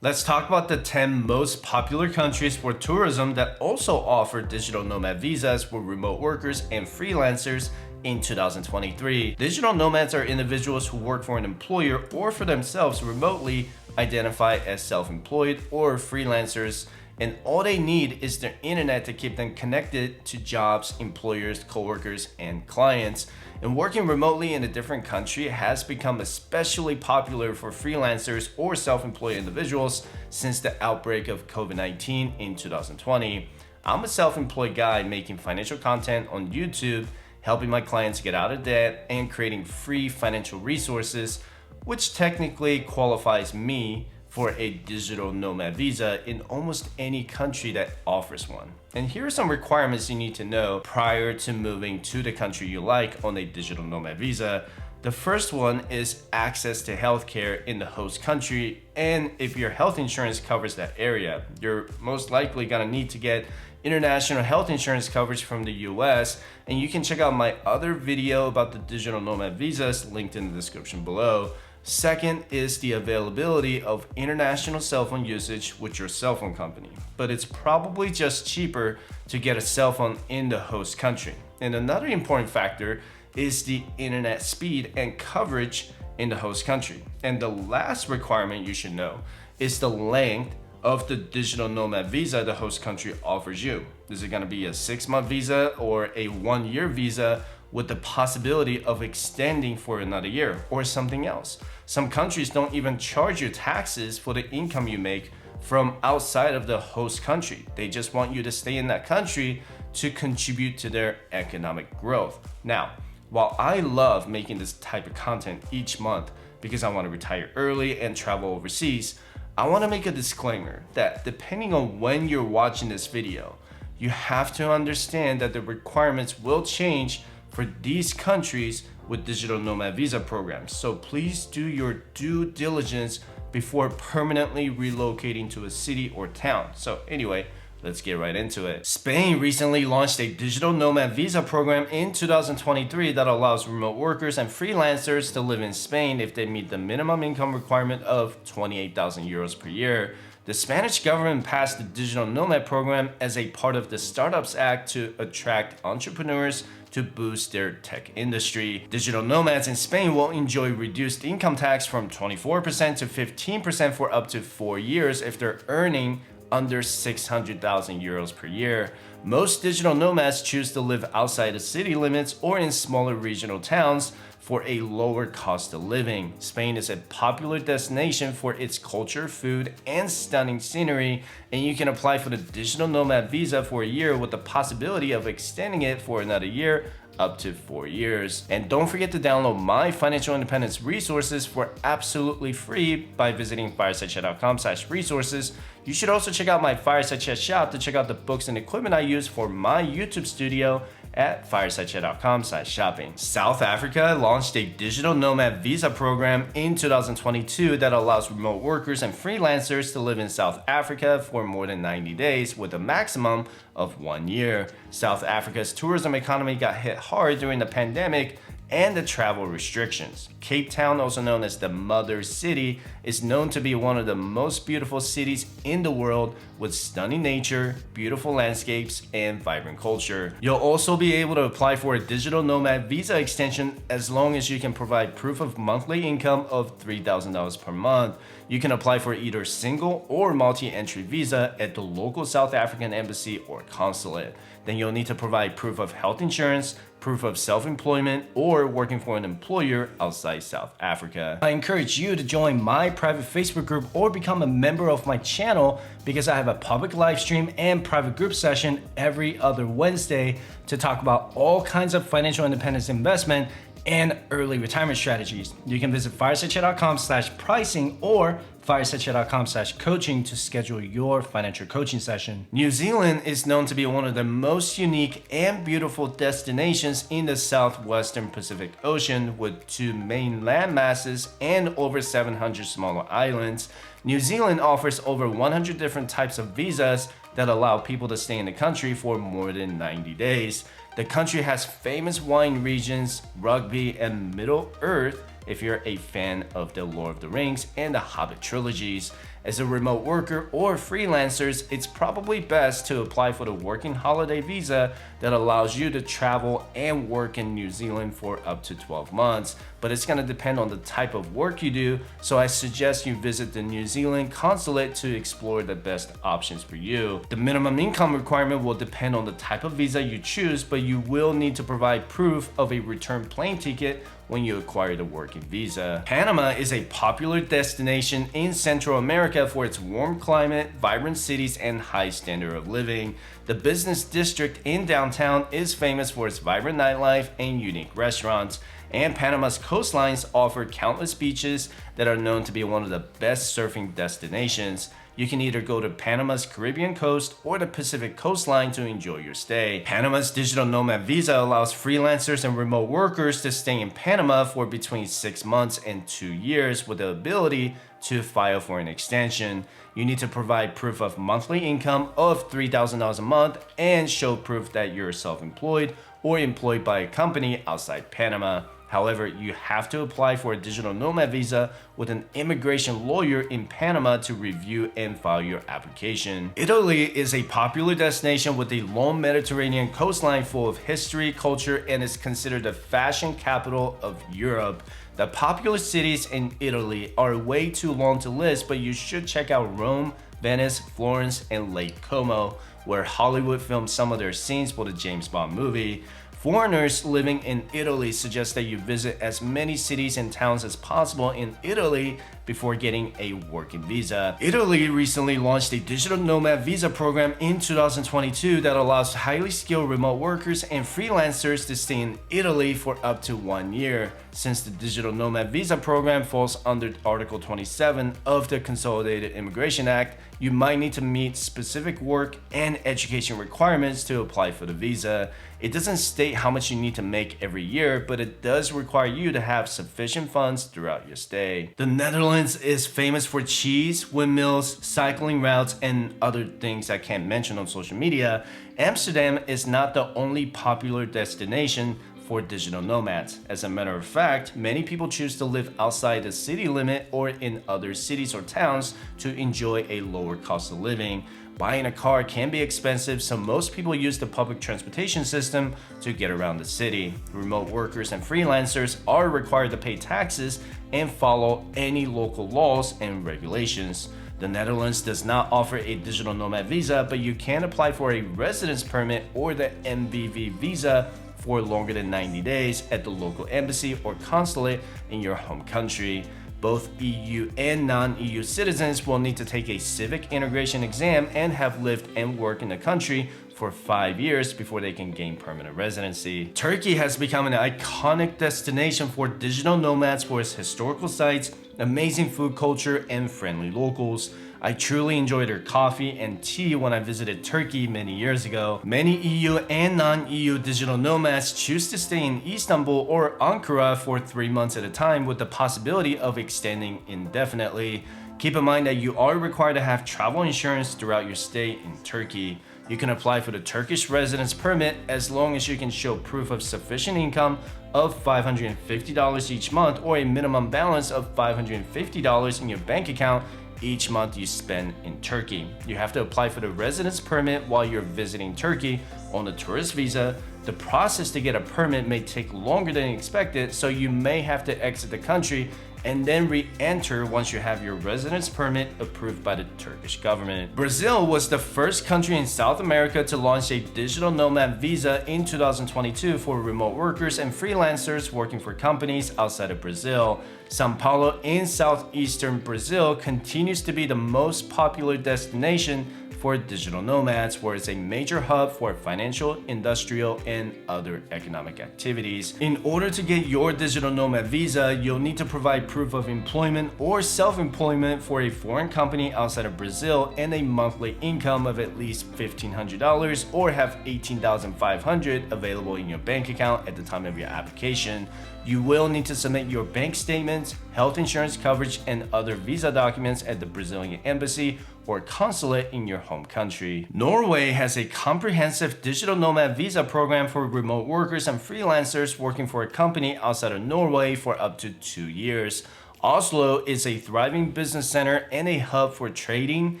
Let's talk about the 10 most popular countries for tourism that also offer digital nomad visas for remote workers and freelancers in 2023. Digital nomads are individuals who work for an employer or for themselves remotely, identify as self-employed or freelancers, and all they need is their internet to keep them connected to jobs, employers, coworkers, and clients. And working remotely in a different country has become especially popular for freelancers or self-employed individuals since the outbreak of COVID-19 in 2020. I'm a self-employed guy making financial content on YouTube, helping my clients get out of debt and creating free financial resources, which technically qualifies me for a digital nomad visa in almost any country that offers one. And here are some requirements you need to know prior to moving to the country you like on a digital nomad visa. The first one is access to healthcare in the host country, and if your health insurance covers that area. You're most likely gonna need to get international health insurance coverage from the US, and you can check out my other video about the digital nomad visas linked in the description below. Second is the availability of international cell phone usage with your cell phone company, but it's probably just cheaper to get a cell phone in the host country. And another important factor is the internet speed and coverage in the host country. And the last requirement you should know is the length of the digital nomad visa the host country offers you. Is it gonna be a 6-month visa or a 1-year visa with the possibility of extending for another year or something else? Some countries don't even charge you taxes for the income you make from outside of the host country. They just want you to stay in that country to contribute to their economic growth. Now, while I love making this type of content each month because I want to retire early and travel overseas, I want to make a disclaimer that depending on when you're watching this video, you have to understand that the requirements will change for these countries with digital nomad visa programs. So please do your due diligence before permanently relocating to a city or town. So anyway, let's get right into it. Spain recently launched a digital nomad visa program in 2023 that allows remote workers and freelancers to live in Spain if they meet the minimum income requirement of 28,000 euros per year. The Spanish government passed the digital nomad program as a part of the Startups Act to attract entrepreneurs to boost their tech industry. Digital nomads in Spain will enjoy reduced income tax from 24% to 15% for up to 4 years if they're earning under 600,000 euros per year. Most digital nomads choose to live outside the city limits or in smaller regional towns for a lower cost of living. Spain is a popular destination for its culture, food, and stunning scenery, and you can apply for the digital nomad visa for a year with the possibility of extending it for another year up to 4 years. And don't forget to download my financial independence resources for absolutely free by visiting firesidechat.com/resources. You should also check out my Fireside Chat shop to check out the books and equipment I use for my YouTube studio at firesidechat.com/shopping. South Africa launched a digital nomad visa program in 2022 that allows remote workers and freelancers to live in South Africa for more than 90 days with a maximum of 1 year. South Africa's tourism economy got hit hard during the pandemic and the travel restrictions. Cape Town, also known as the Mother City, is known to be one of the most beautiful cities in the world with stunning nature, beautiful landscapes, and vibrant culture. You'll also be able to apply for a digital nomad visa extension as long as you can provide proof of monthly income of $3,000 per month. You can apply for either single or multi-entry visa at the local South African embassy or consulate. Then you'll need to provide proof of health insurance, proof of self-employment, or working for an employer outside South Africa. I encourage you to join my private Facebook group or become a member of my channel because I have a public live stream and private group session every other Wednesday to talk about all kinds of financial independence investment and early retirement strategies. You can visit firesidechat.com/pricing or firesidechat.com/coaching to schedule your financial coaching session. New Zealand is known to be one of the most unique and beautiful destinations in the southwestern Pacific Ocean with 2 main land masses and over 700 smaller islands. New Zealand offers over 100 different types of visas that allow people to stay in the country for more than 90 days. The country has famous wine regions, rugby, and Middle Earth if you're a fan of the Lord of the Rings and the Hobbit trilogies. As a remote worker or freelancers, it's probably best to apply for the working holiday visa that allows you to travel and work in New Zealand for up to 12 months. But it's going to depend on the type of work you do, so I suggest you visit the New Zealand consulate to explore the best options for you. The minimum income requirement will depend on the type of visa you choose, but you will need to provide proof of a return plane ticket when you acquire the working visa. Panama is a popular destination in Central America for its warm climate, vibrant cities, and high standard of living. The business district in downtown is famous for its vibrant nightlife and unique restaurants, and Panama's coastlines offer countless beaches that are known to be one of the best surfing destinations. You can either go to Panama's Caribbean coast or the Pacific coastline to enjoy your stay. Panama's digital nomad visa allows freelancers and remote workers to stay in Panama for between 6 months and 2 years with the ability to file for an extension. You need to provide proof of monthly income of $3,000 a month and show proof that you're self-employed or employed by a company outside Panama. However, you have to apply for a digital nomad visa with an immigration lawyer in Panama to review and file your application. Italy is a popular destination with a long Mediterranean coastline full of history, culture, and is considered the fashion capital of Europe. The popular cities in Italy are way too long to list, but you should check out Rome, Venice, Florence, and Lake Como, where Hollywood filmed some of their scenes for the James Bond movie. Foreigners living in Italy suggest that you visit as many cities and towns as possible in Italy before getting a working visa. Italy recently launched a digital nomad visa program in 2022 that allows highly skilled remote workers and freelancers to stay in Italy for up to 1 year. Since the digital nomad visa program falls under Article 27 of the Consolidated Immigration Act, you might need to meet specific work and education requirements to apply for the visa. It doesn't state how much you need to make every year, but it does require you to have sufficient funds throughout your stay. The Netherlands is famous for cheese, windmills, cycling routes, and other things I can't mention on social media. Amsterdam is not the only popular destination for digital nomads. As a matter of fact, many people choose to live outside the city limit or in other cities or towns to enjoy a lower cost of living. Buying a car can be expensive, so most people use the public transportation system to get around the city. Remote workers and freelancers are required to pay taxes and follow any local laws and regulations. The Netherlands does not offer a digital nomad visa, but you can apply for a residence permit or the MBV visa for longer than 90 days at the local embassy or consulate in your home country. Both EU and non-EU citizens will need to take a civic integration exam and have lived and worked in the country for 5 years before they can gain permanent residency. Turkey has become an iconic destination for digital nomads for its historical sites, amazing food culture, and friendly locals. I truly enjoyed their coffee and tea when I visited Turkey many years ago. Many EU and non-EU digital nomads choose to stay in Istanbul or Ankara for 3 months at a time with the possibility of extending indefinitely. Keep in mind that you are required to have travel insurance throughout your stay in Turkey. You can apply for the Turkish residence permit as long as you can show proof of sufficient income of $550 each month or a minimum balance of $550 in your bank account each month you spend in Turkey. You have to apply for the residence permit while you're visiting Turkey on a tourist visa. The process to get a permit may take longer than expected, so you may have to exit the country and then re-enter once you have your residence permit approved by the Turkish government. Brazil was the first country in South America to launch a digital nomad visa in 2022 for remote workers and freelancers working for companies outside of Brazil. São Paulo in southeastern Brazil continues to be the most popular destination for digital nomads, where it's a major hub for financial, industrial, and other economic activities. In order to get your digital nomad visa, you'll need to provide proof of employment or self-employment for a foreign company outside of Brazil and a monthly income of at least $1,500 or have $18,500 available in your bank account at the time of your application. You will need to submit your bank statements, health insurance coverage, and other visa documents at the Brazilian embassy or consulate in your home country. Norway has a comprehensive digital nomad visa program for remote workers and freelancers working for a company outside of Norway for up to 2 years. Oslo is a thriving business center and a hub for trading,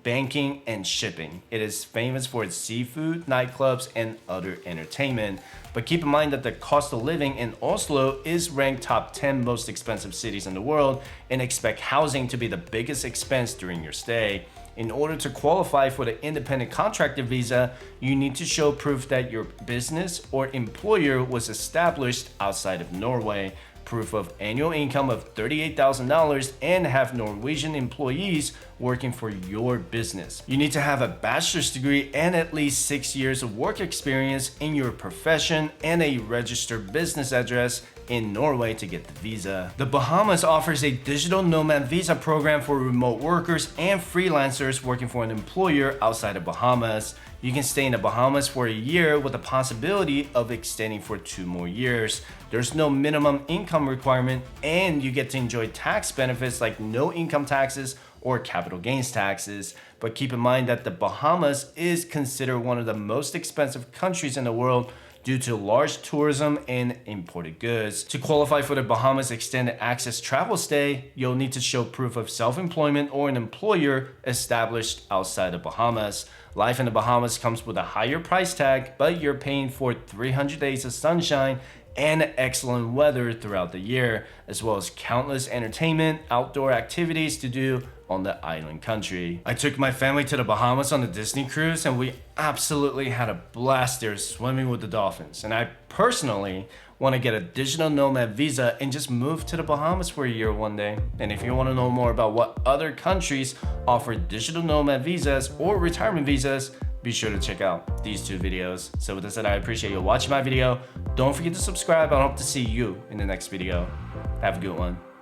banking, and shipping. It is famous for its seafood, nightclubs, and other entertainment. But keep in mind that the cost of living in Oslo is ranked top 10 most expensive cities in the world, and expect housing to be the biggest expense during your stay. In order to qualify for the independent contractor visa, you need to show proof that your business or employer was established outside of Norway, proof of annual income of $38,000, and have Norwegian employees working for your business. You need to have a bachelor's degree and at least 6 years of work experience in your profession and a registered business address in Norway to get the visa. The Bahamas offers a digital nomad visa program for remote workers and freelancers working for an employer outside of Bahamas. You can stay in the Bahamas for a year with the possibility of extending for 2 more years. There's no minimum income requirement, and you get to enjoy tax benefits like no income taxes or capital gains taxes. But keep in mind that the Bahamas is considered one of the most expensive countries in the world due to large tourism and imported goods. To qualify for the Bahamas extended access travel stay, you'll need to show proof of self-employment or an employer established outside of Bahamas. Life in the Bahamas comes with a higher price tag, but you're paying for 300 days of sunshine and excellent weather throughout the year, as well as countless entertainment, outdoor activities to do on the island country. I took my family to the Bahamas on a Disney cruise, and we absolutely had a blast there swimming with the dolphins. And I personally want to get a digital nomad visa and just move to the Bahamas for a year one day. And if you want to know more about what other countries offer digital nomad visas or retirement visas, be sure to check out these 2 videos. So with that said, I appreciate you watching my video. Don't forget to subscribe. I hope to see you in the next video. Have a good one.